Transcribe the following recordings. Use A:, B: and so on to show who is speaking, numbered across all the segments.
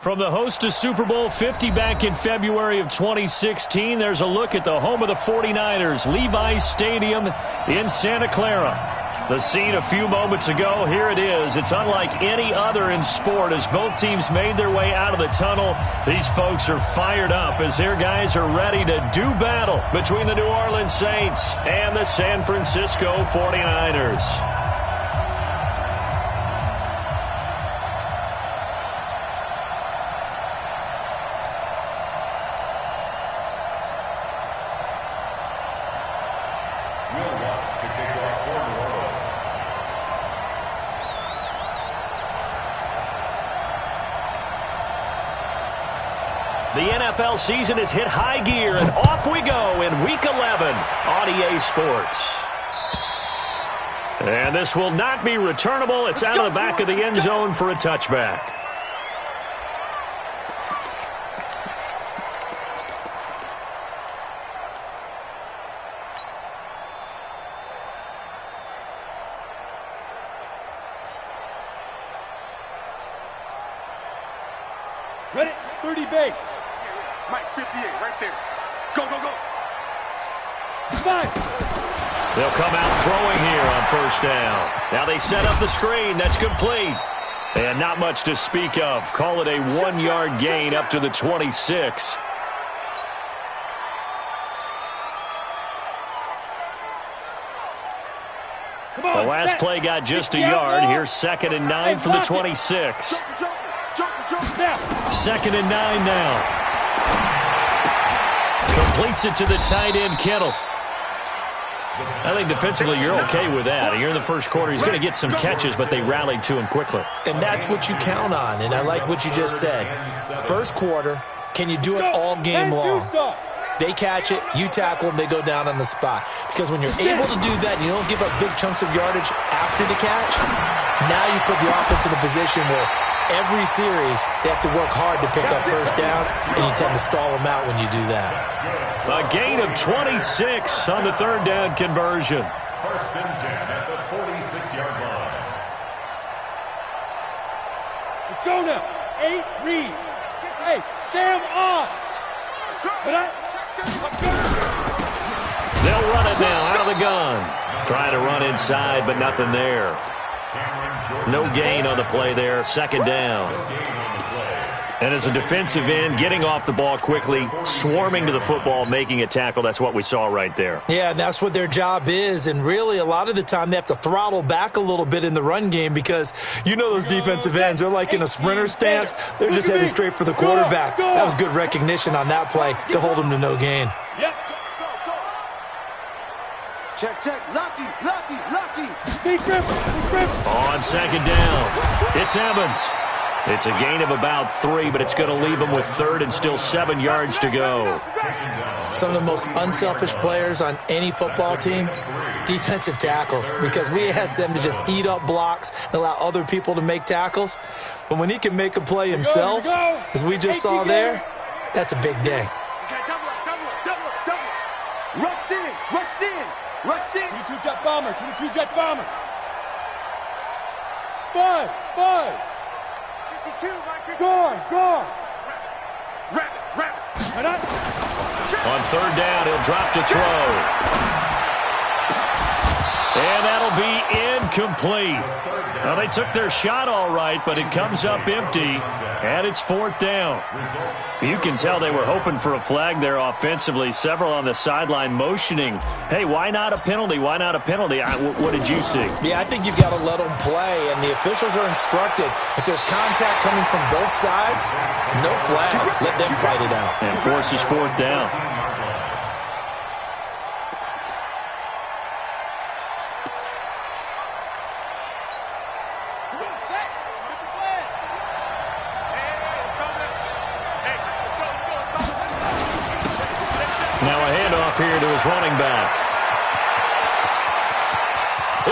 A: From the host to Super Bowl 50 back in February of 2016, there's a look at the home of the 49ers, Levi's Stadium in Santa Clara. The scene a few moments ago, here it is. It's unlike any other in sport as both teams made their way out of the tunnel. These folks are fired up as their guys are ready to do battle between the New Orleans Saints and the San Francisco 49ers. The NFL season has hit high gear, and off we go in Week 11 on EA Sports. And this will not be returnable. It's out of the back of the end zone for a touchback.
B: Ready? 30 base.
C: Mike, 58, right there. Go, go, go.
B: Spike.
A: They'll come out throwing here on first down. Now they set up the screen. That's complete. And not much to speak of. Call it a 1-yard gain up to the 26. The last play got just a yard. Here's 2nd and 9 from the 26. Second and 9 now. Completes it to the tight end, Kittle. I think defensively you're okay with that. Here in the first quarter, he's going to get some catches, but they rallied to him quickly.
D: And that's what you count on, and I like what you just said. First quarter, can you do it all game long? They catch it, you tackle them, they go down on the spot. Because when you're able to do that and you don't give up big chunks of yardage after the catch, now you put the offense in a position where every series they have to work hard to pick up first downs, and you tend to stall them out when you do that.
A: A gain of 26 on the third down conversion.
E: First and 10 at the 46-yard line.
B: Let's go now. 8, read. Hey, Sam on.
A: They'll run it now out of the gun. Trying to run inside, but nothing there. No gain on the play there. Second down. And as a defensive end, getting off the ball quickly, swarming to the football, making a tackle, that's what we saw right there.
D: Yeah, and that's what their job is. And really, a lot of the time, they have to throttle back a little bit in the run game because you know those defensive ends, they're like in a sprinter stance. They're just heading straight for the quarterback. That was good recognition on that play to hold them to no gain.
B: Yep.
C: Check, check. Lucky, lucky, lucky.
B: Big grip, big grip.
A: On second down, it's Evans. It's a gain of about 3, but it's going to leave them with third and still 7 yards to go.
D: Some of the most unselfish players on any football team, defensive tackles, because we ask them to just eat up blocks and allow other people to make tackles. But when he can make a play himself, as we just saw there, that's a big day.
C: Rush in, rush in, rush in.
B: 22 jet bomber, 22 jet bomber. 5, 5.
C: 52,
B: Go, go.
C: Rap.
A: On third down, he'll drop to throw. And that'll be incomplete. Well, they took their shot all right, but it comes up empty, and it's 4th down. You can tell they were hoping for a flag there offensively. Several on the sideline motioning, hey, why not a penalty? Why not a penalty? What did you see?
D: Yeah, I think you've got to let them play, and the officials are instructed. If there's contact coming from both sides, no flag. Let them fight it out.
A: And forces 4th down. Now a handoff here to his running back.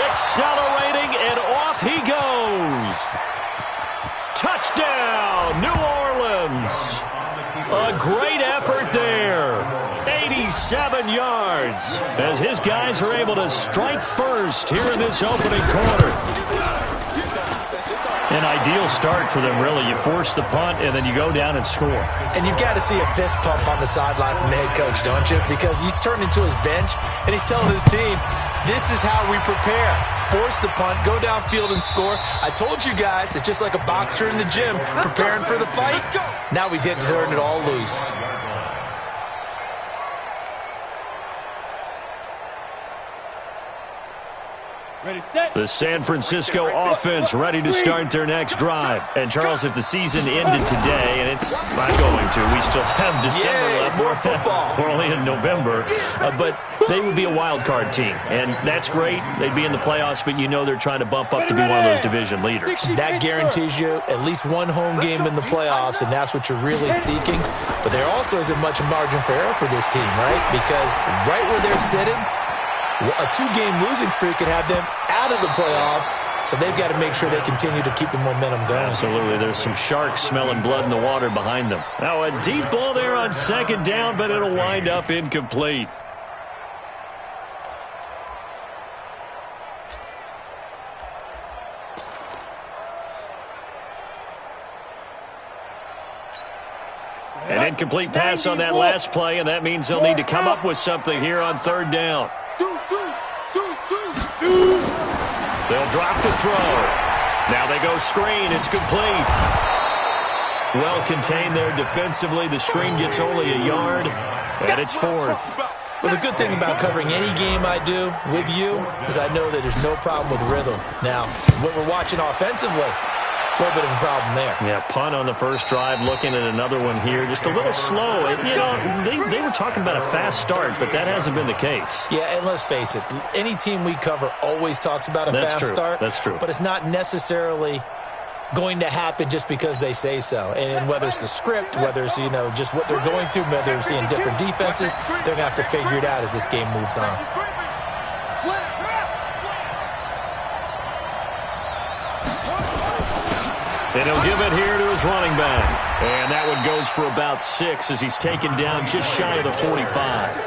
A: Accelerating, and off he goes. Touchdown, New Orleans. A great effort there. 87 yards as his guys are able to strike first here in this opening quarter. An ideal start for them, really. You force the punt, and then you go down and score.
D: And you've got to see a fist pump on the sideline from the head coach, don't you? Because he's turned into his bench, and he's telling his team, this is how we prepare. Force the punt, go downfield and score. I told you guys, it's just like a boxer in the gym preparing for the fight. Now we get to turn it all loose.
B: Ready, set.
A: The San Francisco offense ready to start their next drive. And, Charles, if the season ended today, and it's not going to, we still have December left.
D: More football.
A: We're only in November. But they would be a wild card team. And that's great. They'd be in the playoffs, but you know they're trying to bump up to be one of those division leaders.
D: That guarantees you at least one home game in the playoffs, and that's what you're really seeking. But there also isn't much margin for error for this team, right? Because right where they're sitting, a 2-game losing streak could have them out of the playoffs, so they've got to make sure they continue to keep the momentum going.
A: Absolutely. There's some sharks smelling blood in the water behind them. Now a deep ball there on second down, but it'll wind up incomplete. An incomplete pass on that last play, and that means they'll need to come up with something here on third down. They'll drop the throw. Now they go screen. It's complete. Well contained there defensively. The screen gets only a yard, and it's fourth.
D: Well, the good thing about covering any game I do with you is I know that there's no problem with rhythm. Now, what we're watching offensively, a little bit of a problem there.
A: Yeah, punt on the first drive, looking at another one here. Just a little slow. You know, they were talking about a fast start, but that hasn't been the case.
D: Yeah, and let's face it, any team we cover always talks about a fast start.
A: That's true.
D: But it's not necessarily going to happen just because they say so. And whether it's the script, whether it's, you know, just what they're going through, whether it's seeing different defenses, they're going to have to figure it out as this game moves on.
A: And he'll give it here to his running back. And that one goes for about 6 as he's taken down just shy of the 45.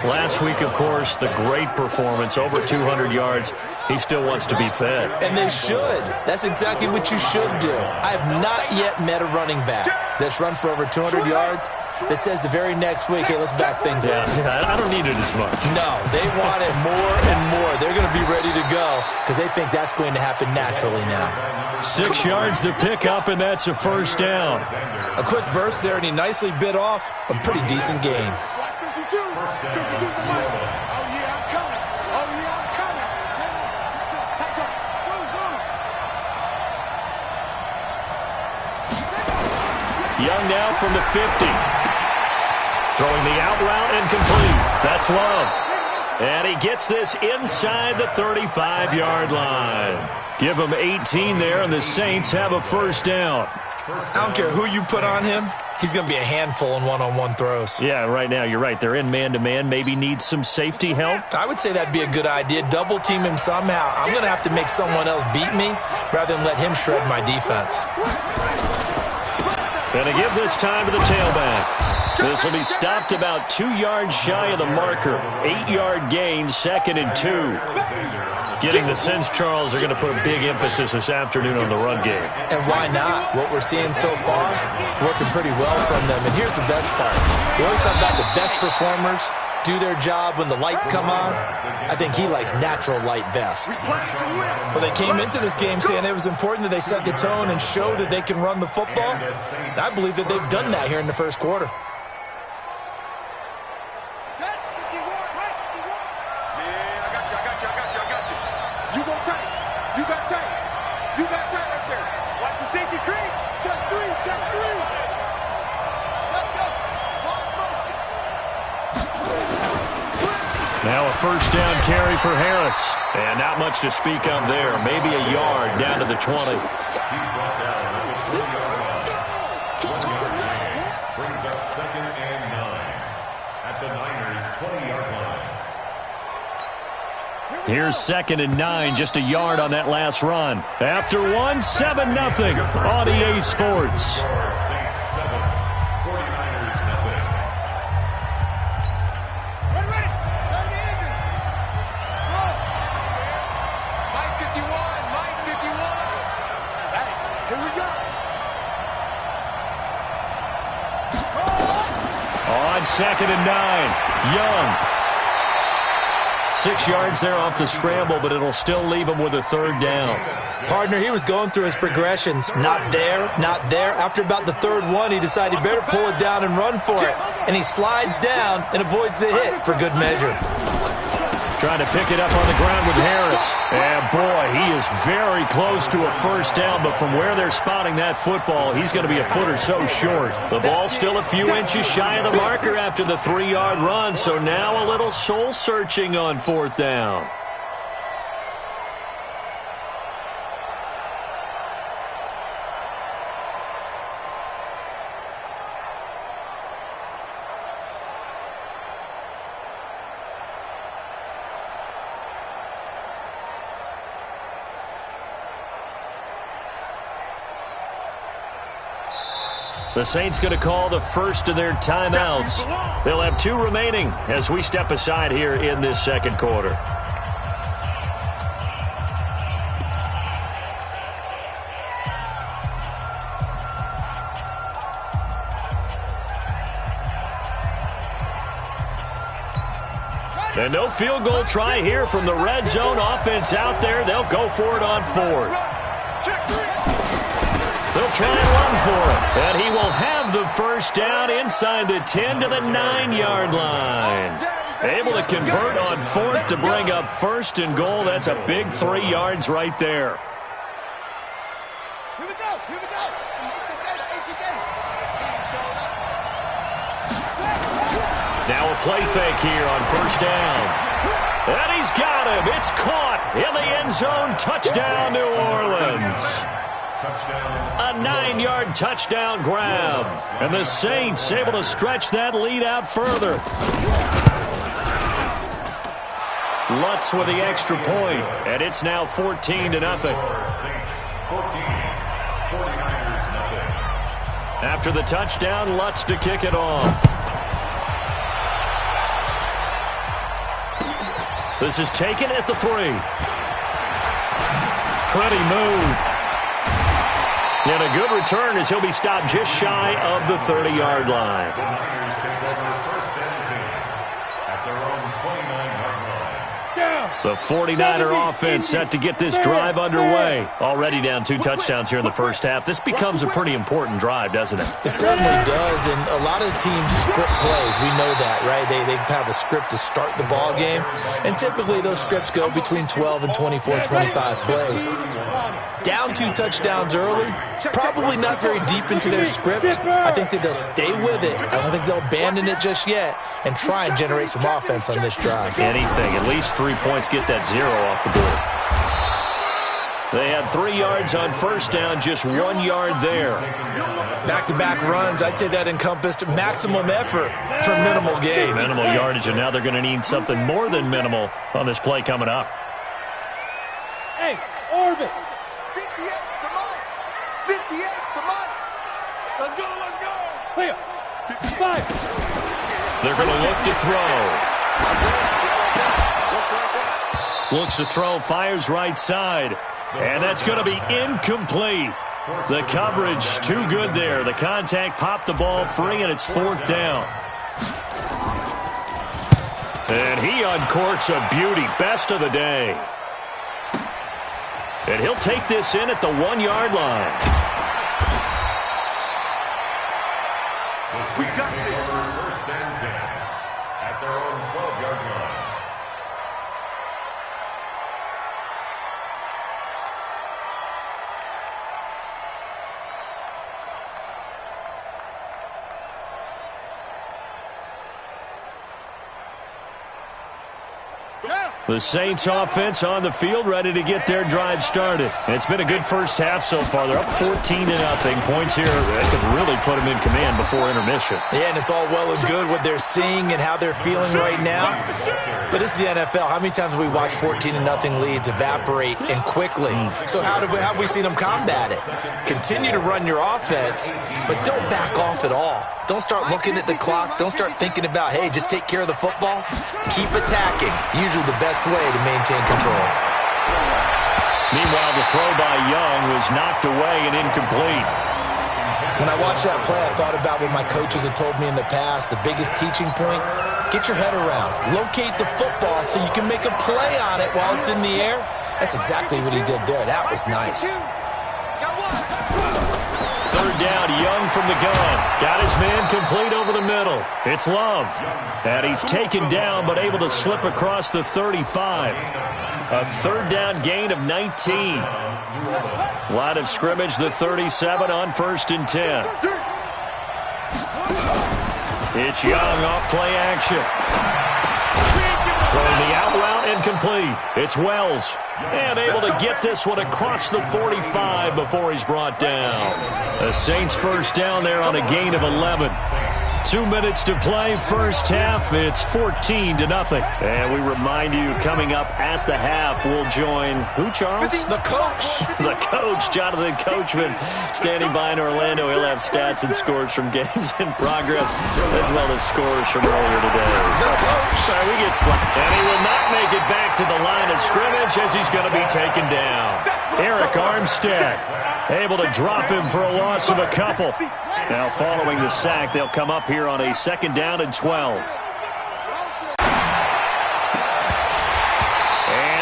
A: Last week, of course, the great performance, over 200 yards. He still wants to be fed.
D: And they should. That's exactly what you should do. I have not yet met a running back that's run for over 200 yards that says the very next week, hey, let's back things up.
A: Yeah, I don't need it as much.
D: No, they want it more and more. They're going to be ready to go because they think that's going to happen naturally now.
A: 6 yards to pick up, and that's a first down.
D: A quick burst there, and he nicely bit off a pretty decent gain.
C: 52's the line. Oh, yeah, I'm coming. Oh, yeah, I'm coming.
A: Young now from the 50. Throwing the out route and complete. That's Love. And he gets this inside the 35-yard line. Give him 18 there, and the Saints have a first down.
D: I don't care who you put on him. He's going to be a handful in one-on-one throws.
A: Yeah, right now, you're right. They're in man-to-man. Maybe need some safety help.
D: I would say that'd be a good idea. Double team him somehow. I'm going to have to make someone else beat me rather than let him shred my defense.
A: Going to give this time to the tailback. This will be stopped about 2 yards shy of the marker. 8-yard gain, 2nd and 2. Getting the sense, Charles, they're going to put a big emphasis this afternoon on the run game.
D: And why not? What we're seeing so far is working pretty well from them. And here's the best part. We always talk about the best performers do their job when the lights come on. I think he likes natural light best. Well, they came into this game saying it was important that they set the tone and show that they can run the football. And I believe that they've done that here in the first quarter.
A: Now a first down carry for Harris. And not much to speak of there. Maybe a yard down to the 20.
E: He's brought down at the 20-yard line. 1-yard gain brings up 2nd and 9 at the Niners' 20-yard line.
A: Here's 2nd and 9, just a yard on that last run. After 1, 7-0 on EA Sports.
E: Saints 7, 49ers nothing.
A: 2nd and 9. Young. 6 yards there off the scramble, but it'll still leave him with a 3rd down.
D: Partner, he was going through his progressions. Not there, not there. After about the 3rd one, he decided he better pull it down and run for it. And he slides down and avoids the hit for good measure.
A: Trying to pick it up on the ground with Harris. And, boy, he is very close to a 1st down, but from where they're spotting that football, he's going to be a foot or so short. The ball still a few inches shy of the marker after the 3-yard run, so now a little soul-searching on 4th down. The Saints going to call the first of their timeouts. They'll have 2 remaining as we step aside here in this 2nd quarter. And no field goal try here from the red zone offense out there. They'll go for it on 4th. They'll try and run for it. And he will have the 1st down inside the 10 to the 9-yard line. Able to convert on 4th to bring up 1st and goal. That's a big 3 yards right there.
B: Here we go. Here we go.
A: Now a play fake here on 1st down. And he's got him. It's caught in the end zone. Touchdown, New Orleans. A 9-yard touchdown grab. And the Saints able to stretch that lead out further. Lutz with the extra point, and it's now 14-0. After the touchdown, Lutz to kick it off. This is taken at the 3. Pretty move. And a good return as he'll be stopped just shy of the 30-yard line.
E: The Niners take over 1st and 10 at their own 29-yard line.
A: The 49er offense set to get this drive underway. Already down 2 touchdowns here in the 1st half. This becomes a pretty important drive, doesn't it?
D: It certainly does, and a lot of teams script plays. We know that, right? They have a script to start the ball game, and typically those scripts go between 12 and 24, 25 plays. Down 2 touchdowns early, probably not very deep into their script. I think that they'll stay with it. I don't think they'll abandon it just yet and try and generate some offense on this drive.
A: Anything, at least 3 points, get that 0 off the board. They had 3 yards on 1st down, just 1 yard there.
D: Back-to-back runs, I'd say that encompassed maximum effort for minimal gain.
A: Minimal yardage, and now they're going to need something more than minimal on this play coming up.
B: Hey, Orbit.
C: 58, come on. 58, come on. Let's go, let's go.
B: Clear. 55.
A: They're going to look to throw. Looks to throw, fires right side. And that's going to be incomplete. The coverage too good there. The contact popped the ball free, and it's 4th down. And he uncorks a beauty. Best of the day. And he'll take this in at the 1-yard line.
E: We got this. 1st and 10 at their own 12-yard line.
A: The Saints offense on the field, ready to get their drive started. It's been a good 1st half so far. They're up 14-0. Points here that could really put them in command before intermission.
D: Yeah, and it's all well and good what they're seeing and how they're feeling right now. But this is the NFL. How many times have we watched 14-0 leads evaporate and quickly? So how have we seen them combat it? Continue to run your offense, but don't back off at all. Don't start looking at the clock. Don't start thinking about, hey, just take care of the football. Keep attacking. Usually the best way to maintain control.
A: Meanwhile, the throw by Young was knocked away and incomplete.
D: When I watched that play, I thought about what my coaches had told me in the past. The biggest teaching point, get your head around. Locate the football so you can make a play on it while it's in the air. That's exactly what he did there. That was nice.
A: Third down, Young from the gun. Got his man complete over the middle. It's Love. And he's taken down but able to slip across the 35. A third down gain of 19. Line of scrimmage, the 37 on 1st and 10. It's Young off play action. Throwing the out route incomplete. It's Wells. And able to get this one across the 45 before he's brought down. The Saints first down there on a gain of 11. 2 minutes to play, first half. It's 14-0. And we remind you, coming up at the half, we'll join who, Charles?
D: The coach.
A: The coach, Jonathan Coachman, standing by in Orlando. He'll have stats and scores from games in progress, as well as scores from earlier today.
D: The coach.
A: Sorry, we get slapped. And he will not make it back to the line of scrimmage as he's going to be taken down. Eric Armstead able to drop him for a loss of a couple. Now following the sack, they'll come up here on a 2nd down and 12. And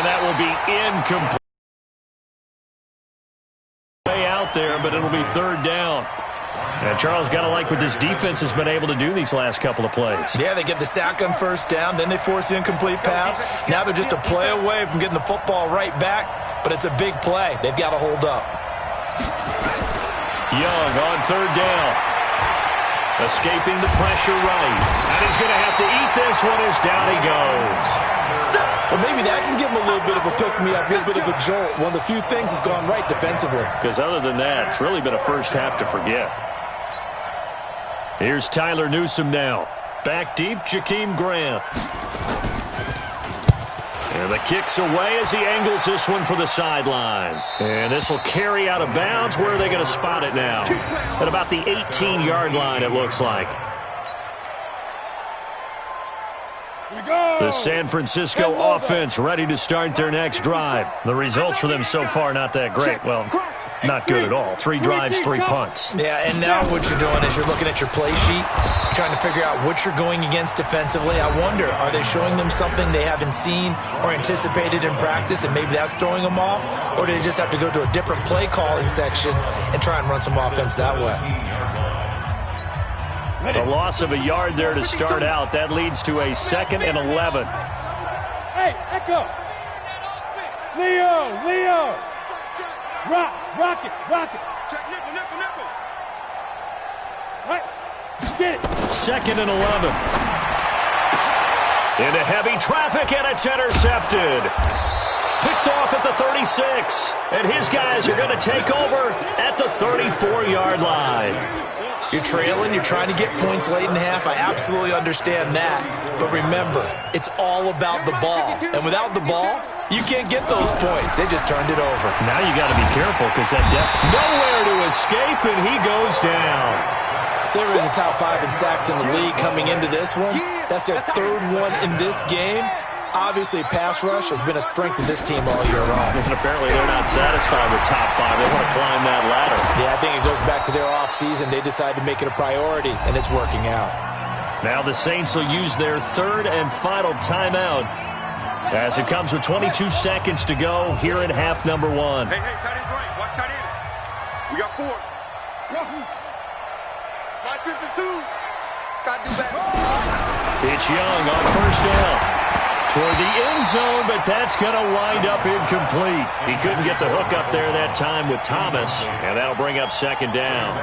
A: that will be incomplete. Way out there, but it'll be 3rd down. And Charles, got to like what this defense has been able to do these last couple of plays.
D: Yeah, they get the sack on 1st down, then they force the incomplete pass. Now they're just a play away from getting the football right back, but it's a big play. They've got to hold up.
A: Young on 3rd down. Escaping the pressure right. And he's going to have to eat this one as down he goes.
D: Well, maybe that can give him a little bit of a pick-me-up, a little bit of a jolt. One of the few things that's gone right defensively.
A: Because other than that, it's really been a first half to forget. Here's Tyler Newsome now. Back deep, Jakeem Grant. And the kick's away as he angles this one for the sideline. And this will carry out of bounds. Where are they going to spot it now? At about the 18-yard line, it looks like. The San Francisco offense ready to start their next drive. The results for them so far not that great. Well, not good at all. 3 drives, 3 punts.
D: Yeah, and now what you're doing is you're looking at your play sheet, trying to figure out what you're going against defensively. I wonder, are they showing them something they haven't seen or anticipated in practice, and maybe that's throwing them off? Or do they just have to go to a different play calling section and try and run some offense that way?
A: A loss of a yard there to start out. That leads to a 2nd and 11.
B: Hey, Echo. Leo. Rock it.
C: Check nickel.
B: Right. Get it.
A: 2nd and 11. Into heavy traffic, and it's intercepted. Picked off at the 36. And his guys are going to take over at the 34-yard line.
D: You're trailing, you're trying to get points late in half. I absolutely understand that. But remember, it's all about the ball. And without the ball, you can't get those points. They just turned it over.
A: Now you got to be careful because that depth nowhere to escape, and he goes down.
D: They were in the top 5 in sacks in the league coming into this one. That's their 3rd one in this game. Obviously, pass rush has been a strength of this team all year long.
A: And apparently they're not satisfied with top 5. They want to climb that ladder.
D: Yeah, I think it goes back to their offseason. They decided to make it a priority, and it's working out.
A: Now the Saints will use their 3rd and final timeout as it comes with 22 seconds to go here in half number 1.
C: Hey, tight end's right. Watch tight end. We got 4. Wahoo. 552. Got to do better.
A: It's Young on 1st down. Toward the end zone, but that's going to wind up incomplete. He couldn't get the hook up there that time with Thomas, and that'll bring up 2nd down.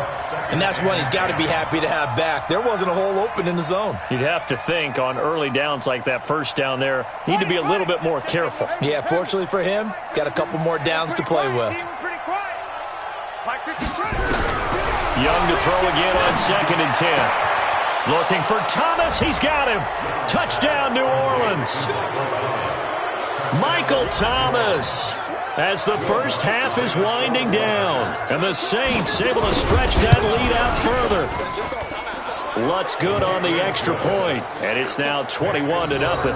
D: And that's one he's got to be happy to have back. There wasn't a hole open in the zone.
A: You'd have to think on early downs like that 1st down there, need to be a little bit more careful.
D: Yeah, fortunately for him, got a couple more downs to play with.
A: Young to throw again on 2nd and 10. Looking for Thomas. He's got him. Touchdown, New Orleans. Michael Thomas as the first half is winding down. And the Saints able to stretch that lead out further. Lutz good on the extra point. And it's now 21-0.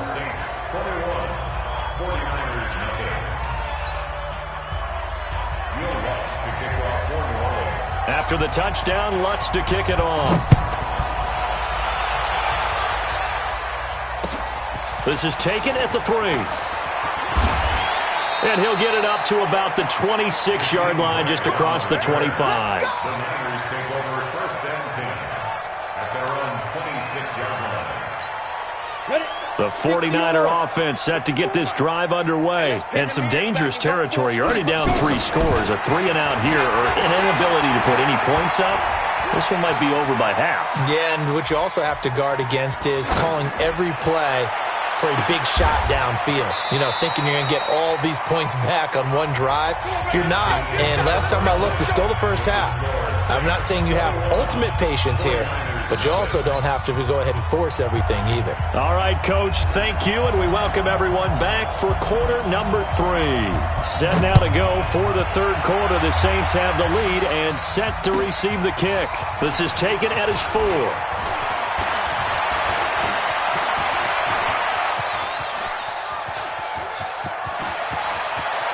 A: After the touchdown, Lutz to kick it off. This is taken at the 3. And he'll get it up to about the 26-yard line, just across the 25.
E: The Niners take over 1st and 10 at their own 26-yard line.
A: The 49er offense set to get this drive underway. And some dangerous territory. You're already down 3 scores. A 3-and-out here, or an inability to put any points up. This one might be over by half.
D: Yeah, and what you also have to guard against is calling every play for a big shot downfield. You know, thinking you're going to get all these points back on one drive. You're not. And last time I looked, it's still the first half. I'm not saying you have ultimate patience here, but you also don't have to go ahead and force everything either.
A: All right, Coach, thank you, and we welcome everyone back for quarter number 3. Set now to go for the 3rd quarter. The Saints have the lead and set to receive the kick. This is taken at his 4.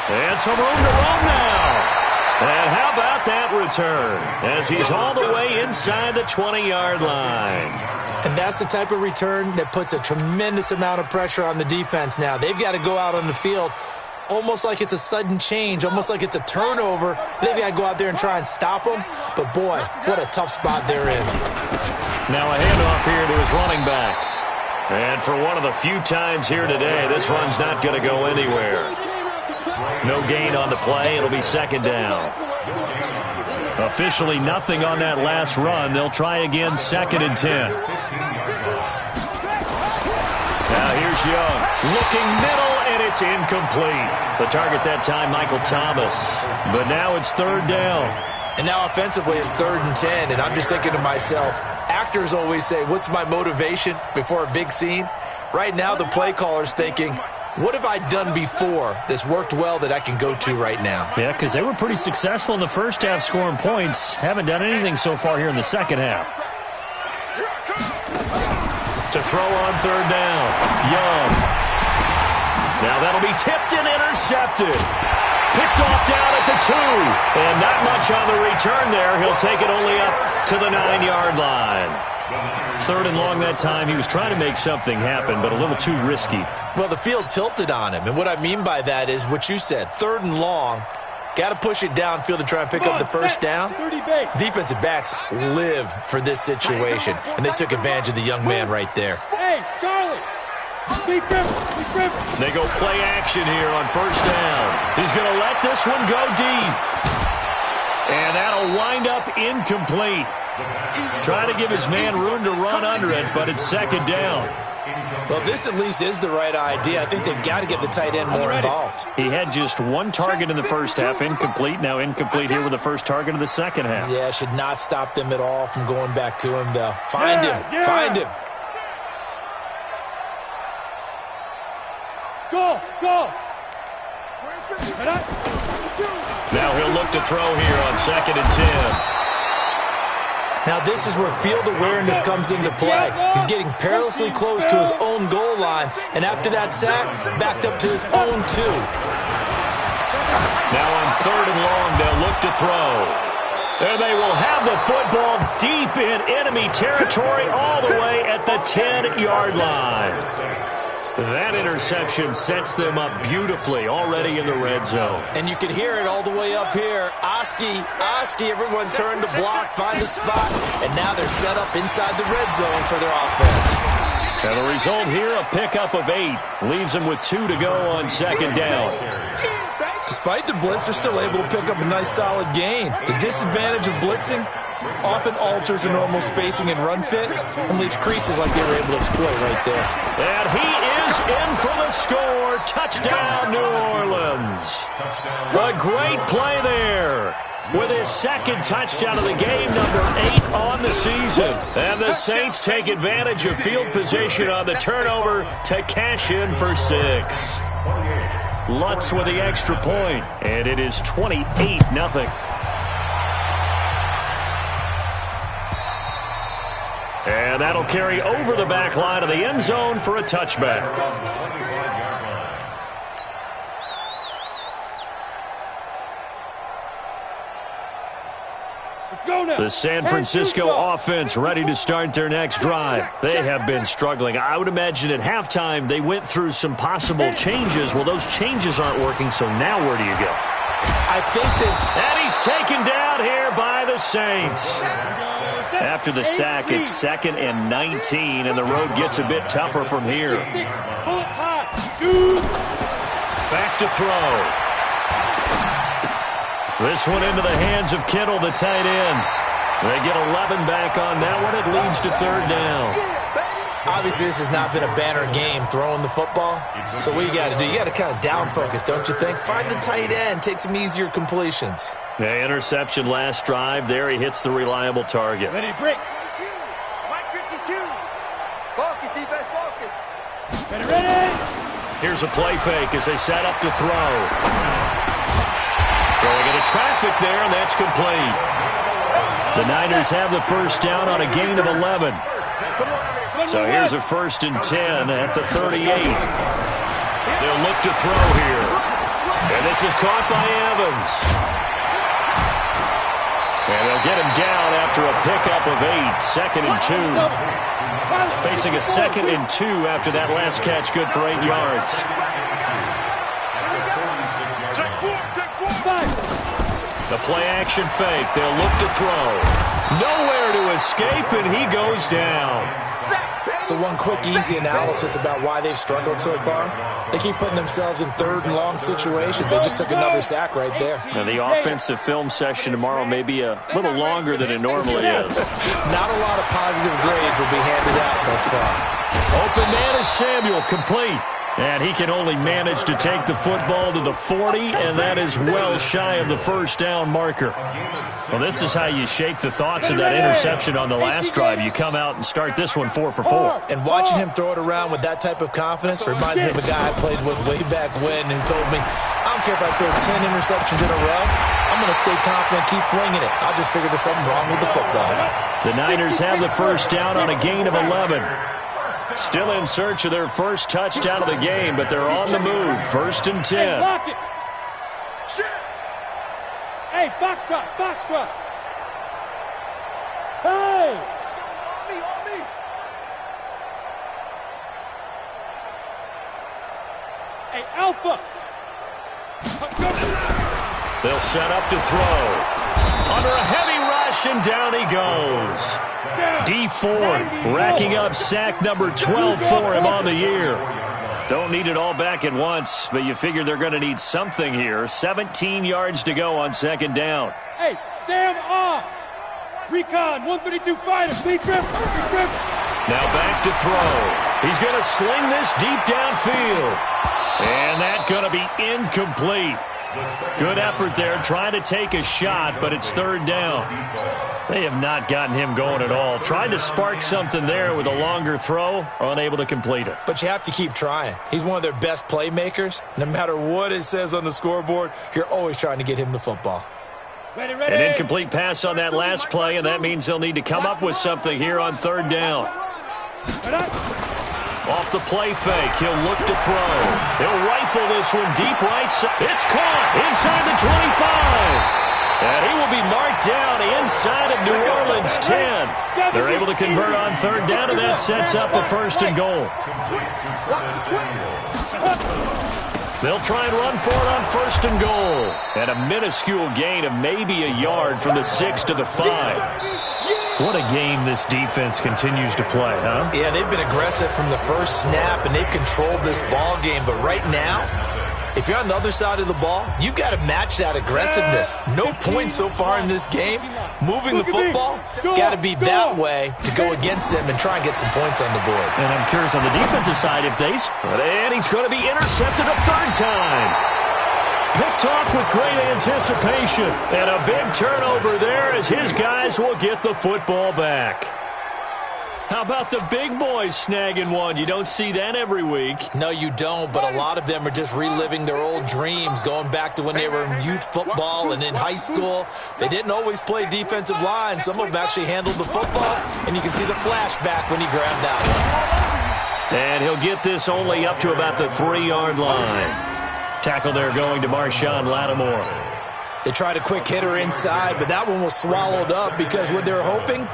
A: And some room to run now. And how about that return as he's all the way inside the 20-yard line.
D: And that's the type of return that puts a tremendous amount of pressure on the defense now. They've got to go out on the field almost like it's a sudden change, almost like it's a turnover. They've got to go out there and try and stop them. But, boy, what a tough spot they're in.
A: Now a handoff here to his running back. And for one of the few times here today, this run's not going to go anywhere. No gain on the play. It'll be 2nd down. Officially nothing on that last run. They'll try again, 2nd and 10. Now here's Young. Looking middle, and it's incomplete. The target that time, Michael Thomas. But now it's 3rd down.
D: And now offensively it's 3rd and 10. And I'm just thinking to myself, actors always say, what's my motivation before a big scene? Right now the play caller's thinking, what have I done before that's worked well that I can go to right now?
A: Yeah, because they were pretty successful in the first half scoring points. Haven't done anything so far here in the second half. To throw on 3rd down. Young. Now that'll be tipped and intercepted. Picked off down at the 2. And not much on the return there. He'll take it only up to the 9-yard line. 3rd and long that time. He was trying to make something happen, but a little too risky.
D: Well, the field tilted on him, and what I mean by that is what you said, 3rd and long, got to push it downfield to try and pick up the first down. Defensive backs live for this situation, and they took advantage of the young man right there.
B: Hey, Charlie!
A: They go play action here on 1st down. He's going to let this one go deep. And that'll wind up incomplete. Trying to give his man room to run under it, but it's 2nd down.
D: Well, this at least is the right idea. I think they've got to get the tight end more involved.
A: He had just 1 target in the first half, incomplete. Now incomplete here with the first target of the second half.
D: Yeah, should not stop them at all from going back to him, though. Find him. Find him.
B: Go!
A: Now he'll look to throw here on 2nd and 10.
D: Now this is where field awareness comes into play. He's getting perilously close to his own goal line, and after that sack, backed up to his own 2.
A: Now on 3rd and long, they'll look to throw. And they will have the football deep in enemy territory all the way at the 10-yard line. That interception sets them up beautifully already in the red zone.
D: And you can hear it all the way up here. Oski, everyone turned to block, find a spot, and now they're set up inside the red zone for their offense.
A: And the result here, a pickup of 8. Leaves them with 2 to go on 2nd down.
D: Despite the blitz, they're still able to pick up a nice solid gain. The disadvantage of blitzing often alters the normal spacing and run fits and leaves creases like they were able to exploit right there.
A: And he is in for the score. Touchdown, New Orleans. A great play there with his 2nd touchdown of the game, number 8 on the season. And the Saints take advantage of field position on the turnover to cash in for 6. Lutz with the extra point, and it is 28-0. And that'll carry over the back line of the end zone for a touchback.
B: Let's go
A: The San Francisco offense ready to start their next drive. They have been struggling. I would imagine at halftime they went through some possible changes. Well, those changes aren't working, so now where do you go?
D: I think that...
A: And he's taken down here by the Saints. After the sack, it's 2nd and 19, and the road gets a bit tougher from here. Back to throw. This one into the hands of Kittle, the tight end. They get 11 back on that one. It leads to 3rd down.
D: Obviously, this has not been a banner game throwing the football. So what you got to do, you got to kind of down focus, don't you think? Find the tight end, take some easier completions.
A: Yeah, interception last drive. There he hits the reliable target.
B: Ready to break.
C: 52. Focus, defense, focus.
B: Ready.
A: Here's a play fake as they set up to throw. Throwing into traffic there, and that's complete. The Niners have the first down on a gain of 11. So here's a 1st and 10 at the 38. They'll look to throw here. And this is caught by Evans. And they'll get him down after a pickup of 8. 2nd and 2. Facing a 2nd and 2 after that last catch, good for 8 yards. The play-action fake. They'll look to throw. Nowhere to escape, and he goes down.
D: So one quick, easy analysis about why they've struggled so far. They keep putting themselves in 3rd and long situations. They just took another sack right there.
A: Now, the offensive film session tomorrow may be a little longer than it normally is.
D: Not a lot of positive grades will be handed out thus far.
A: Open man is Samuel, complete. And he can only manage to take the football to the 40, and that is well shy of the 1st down marker. Well, this is how you shake the thoughts of that interception on the last drive. You come out and start this one 4 for 4.
D: And watching him throw it around with that type of confidence reminds me of a guy I played with way back when who told me, I don't care if I throw 10 interceptions in a row, I'm going to stay confident, keep flinging it. I'll just figure there's something wrong with the football.
A: The Niners have the first down on a gain of 11. Still in search of their first touchdown of the game, but they're on the move. 1st and 10.
B: Hey, box trot, box trot. Hey! On me. Hey, Alpha.
A: They'll set up to throw. Under a heavy rush, and down he goes. D Ford racking up sack number 12 for him on the year. Don't need it all back at once, but you figure they're going to need something here. 17 yards to go on 2nd down.
B: Hey, Sam off. Recon, 132 fighter. Deep grip.
A: Now back to throw. He's going to sling this deep downfield. And that's going to be incomplete. Good effort there, trying to take a shot, but it's 3rd down. They have not gotten him going at all. Tried to spark something there with a longer throw, unable to complete it.
D: But you have to keep trying. He's one of their best playmakers. No matter what it says on the scoreboard, you're always trying to get him the football.
B: Ready.
A: An incomplete pass on that last play, and that means they'll need to come up with something here on 3rd down. Off the play fake, he'll look to throw. He'll rifle this one deep right side. It's caught inside the 25. And he will be marked down inside of New Orleans 10. They're able to convert on 3rd down, and that sets up a 1st and goal. They'll try and run for it on 1st and goal. And a minuscule gain of maybe a yard from the 6 to the 5. What a game this defense continues to play, huh?
D: Yeah, they've been aggressive from the first snap, and they've controlled this ball game. But right now, if you're on the other side of the ball, you've got to match that aggressiveness. No points so far in this game. Moving the football, got to be that way to go against them and try and get some points on the board.
A: And I'm curious on the defensive side if they... And he's going to be intercepted a 3rd time. Picked off with great anticipation. And a big turnover there as his guys will get the football back. How about the big boys snagging one? You don't see that every week.
D: No, you don't, but a lot of them are just reliving their old dreams, going back to when they were in youth football and in high school. They didn't always play defensive line. Some of them actually handled the football, and you can see the flashback when he grabbed that one.
A: And he'll get this only up to about the 3-yard line. Tackle there going to Marshawn Lattimore.
D: They tried a quick hitter inside, but that one was swallowed up because what they're hoping,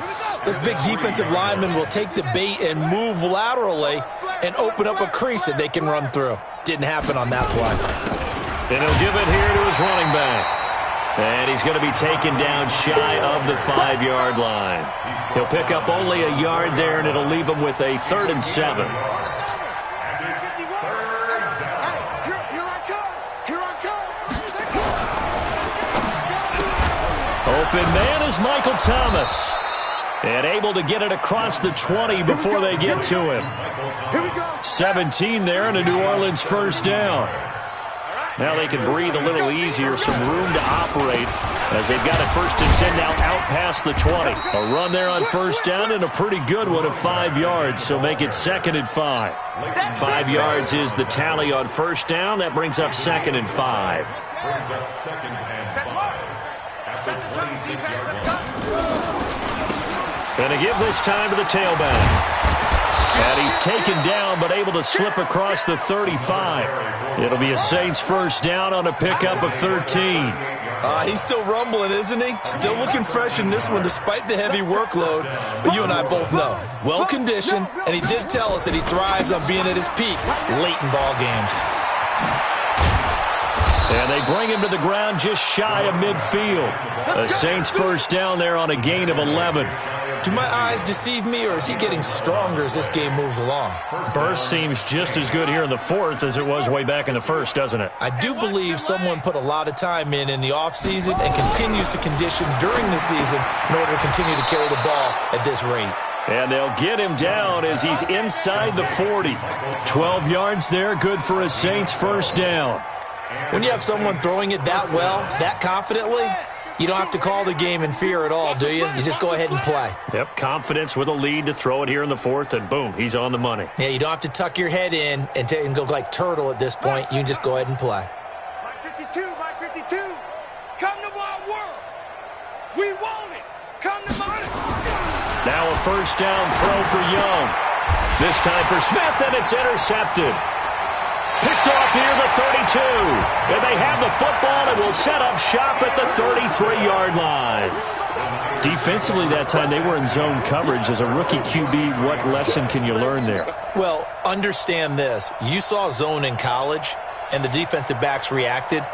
D: this big defensive lineman will take the bait and move laterally and open up a crease that they can run through. Didn't happen on that play.
A: And he'll give it here to his running back. And he's going to be taken down shy of the 5-yard line. He'll pick up only a yard there, and it'll leave him with a 3rd and 7. Open man is Michael Thomas. And able to get it across the 20 before they get to him. 17 there and a New Orleans first down. Now they can breathe a little easier, some room to operate as they've got it 1st and 10 now out past the 20. A run there on first down and a pretty good one of 5 yards, so make it 2nd and 5. 5 yards is the tally on first down. That brings up 2nd and 5.
E: Brings up 2nd and 5. At the 26-yard line.
A: Going to give this time to the tailback. And he's taken down, but able to slip across the 35. It'll be a Saints first down on a pickup of 13.
D: He's still rumbling, isn't he? Still looking fresh in this one despite the heavy workload. But you and I both know, well-conditioned, and he did tell us that he thrives on being at his peak late in ball games.
A: And they bring him to the ground just shy of midfield. A Saints first down there on a gain of 11.
D: Do my eyes deceive me, or is he getting stronger as this game moves along?
A: Burst seems just as good here in the 4th as it was way back in the 1st, doesn't it?
D: I do believe someone put a lot of time in the offseason and continues to condition during the season in order to continue to carry the ball at this rate.
A: And they'll get him down as he's inside the 40. 12 yards there, good for a Saints first down.
D: When you have someone throwing it that well, that confidently, you don't have to call the game in fear at all, do you? You just go ahead and play.
A: Yep, confidence with a lead to throw it here in the 4th, and boom, he's on the money.
D: Yeah, you don't have to tuck your head in and go like turtle at this point. You can just go ahead and play.
B: By 52, by 52. Come to my world. We want it. Come to my world.
A: Now a first down throw for Young. This time for Smith, and it's intercepted. Picked off near the 32. And they have the football and will set up shop at the 33-yard line. Defensively that time, they were in zone coverage. As a rookie QB, what lesson can you learn there?
D: Well, understand this. You saw zone in college, and the defensive backs reacted,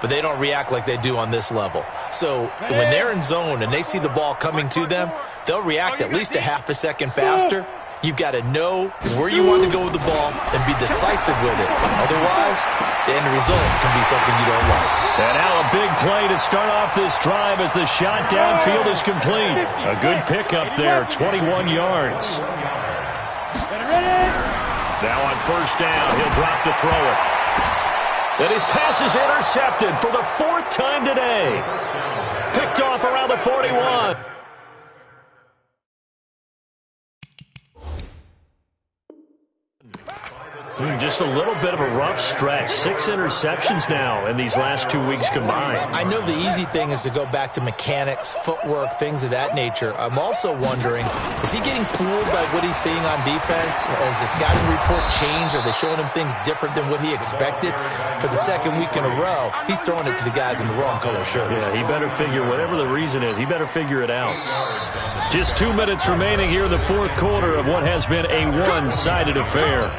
D: but they don't react like they do on this level. So when they're in zone and they see the ball coming to them, they'll react at least a half a second faster. You've got to know where you want to go with the ball and be decisive with it. Otherwise, the end result can be something you don't like.
A: And now a big play to start off this drive as the shot downfield is complete. A good pickup there, 21 yards. Now on first down, he'll drop to throw it. And his pass is intercepted for the 4th time today. Picked off around the 41. Just a little bit of a rough stretch. 6 interceptions now in these last 2 weeks combined.
D: I know the easy thing is to go back to mechanics, footwork, things of that nature. I'm also wondering, is he getting fooled by what he's seeing on defense? Has the scouting report changed? Are they showing him things different than what he expected? For the 2nd week in a row, he's throwing it to the guys in the wrong color shirts.
A: Yeah, he better figure, whatever the reason is, he better figure it out. Just 2 minutes remaining here in the 4th quarter of what has been a one-sided affair.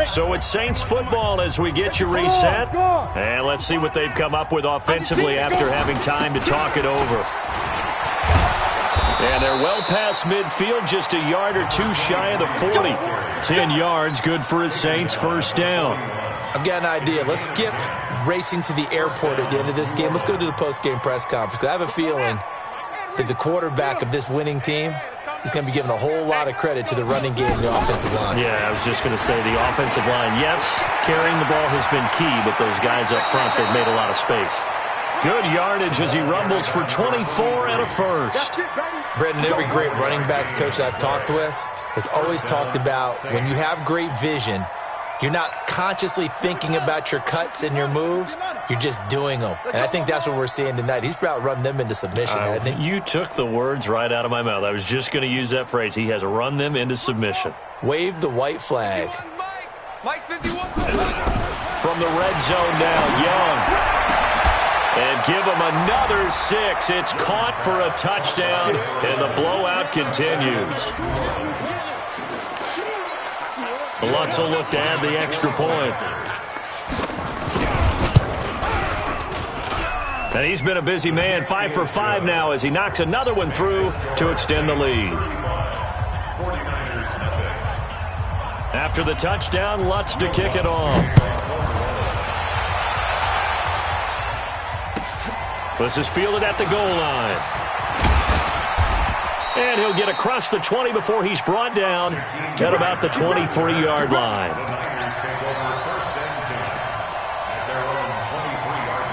A: So it's Saints football as we get you reset. And let's see what they've come up with offensively after having time to talk it over. And they're well past midfield, just a yard or two shy of the 40. 10 yards, good for a Saints first down.
D: I've got an idea. Let's skip racing to the airport at the end of this game. Let's go to the post-game press conference. I have a feeling that the quarterback of this winning team is going to be giving a whole lot of credit to the running game and the offensive line.
A: Yeah, I was just going to say the offensive line, yes, carrying the ball has been key, but those guys up front, they've made a lot of space. Good yardage as he rumbles for 24 and a first.
D: Brendan, every great running backs coach I've talked with has always talked about when you have great vision, You're not consciously thinking about your cuts and your moves. You're just doing them. And I think that's what we're seeing tonight. He's about run them into submission, hasn't he?
A: You took the words right out of my mouth. I was just going to use that phrase. He has run them into submission.
D: Wave the white flag.
C: Mike 51.
A: From the red zone now, Young. And give him another 6. It's caught for a touchdown, and the blowout continues. Lutz will look to add the extra point. And he's been a busy man, 5 for 5 now as he knocks another one through to extend the lead. After the touchdown, Lutz to kick it off. This is fielded at the goal line. And he'll get across the 20 before he's brought down at about the 23-yard line.
E: The Niners take over first and 10 at their own 23-yard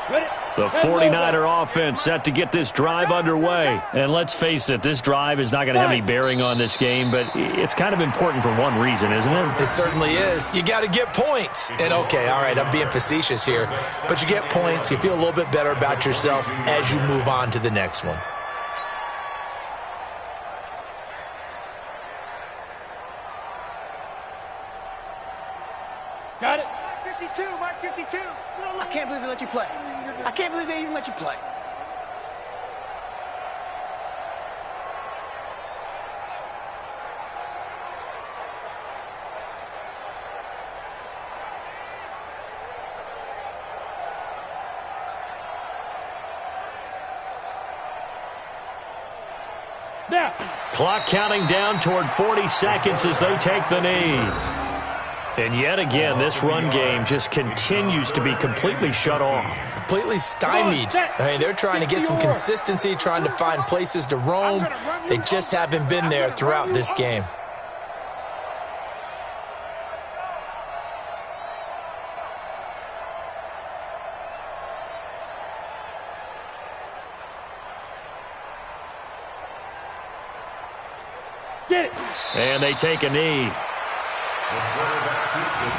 E: line.
B: Ready?
A: The 49er offense set to get this drive underway. And let's face it, this drive is not going to have any bearing on this game, but it's kind of important for one reason, isn't it?
D: It certainly is. You got to get points. And, okay, all right, I'm being facetious here. But you get points. You feel a little bit better about yourself as you move on to the next one.
B: Got it. Mark 52, Mark 52.
F: I can't believe they let you play. I can't believe they even let you play.
B: Now.
A: Clock counting down toward 40 seconds as they take the knee. And yet again, this run game just continues to be completely shut off.
D: Completely stymied. I mean, they're trying to get some consistency, trying to find places to roam. They just haven't been there throughout this game.
B: Get it.
A: And they take a knee.
E: The quarterback keeps it.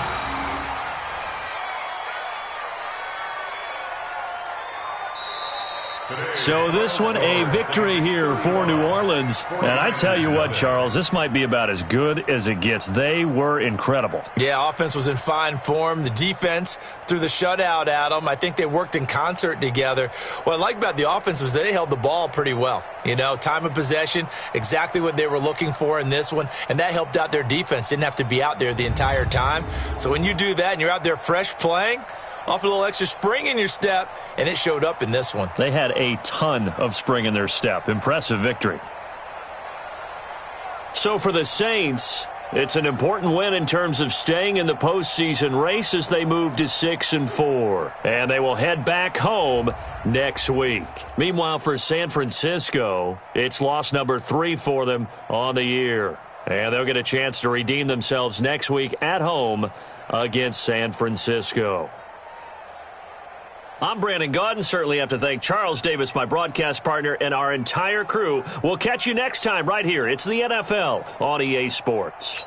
A: So this one, a victory here for New Orleans. And I tell you what, Charles, this might be about as good as it gets. They were incredible.
D: Yeah, offense was in fine form. The defense threw the shutout at them. I think they worked in concert together. What I like about the offense was they held the ball pretty well. You know, time of possession, exactly what they were looking for in this one, and that helped out their defense. Didn't have to be out there the entire time. So when you do that and you're out there fresh playing, off a little extra spring in your step, and it showed up in this one.
A: They had a ton of spring in their step. Impressive victory. So for the Saints, it's an important win in terms of staying in the postseason race as they move to 6-4. And they will head back home next week. Meanwhile, for San Francisco, it's loss number 3 for them on the year. And they'll get a chance to redeem themselves next week at home against San Francisco. I'm Brandon Gaudin. Certainly have to thank Charles Davis, my broadcast partner, and our entire crew. We'll catch you next time right here. It's the NFL on EA Sports.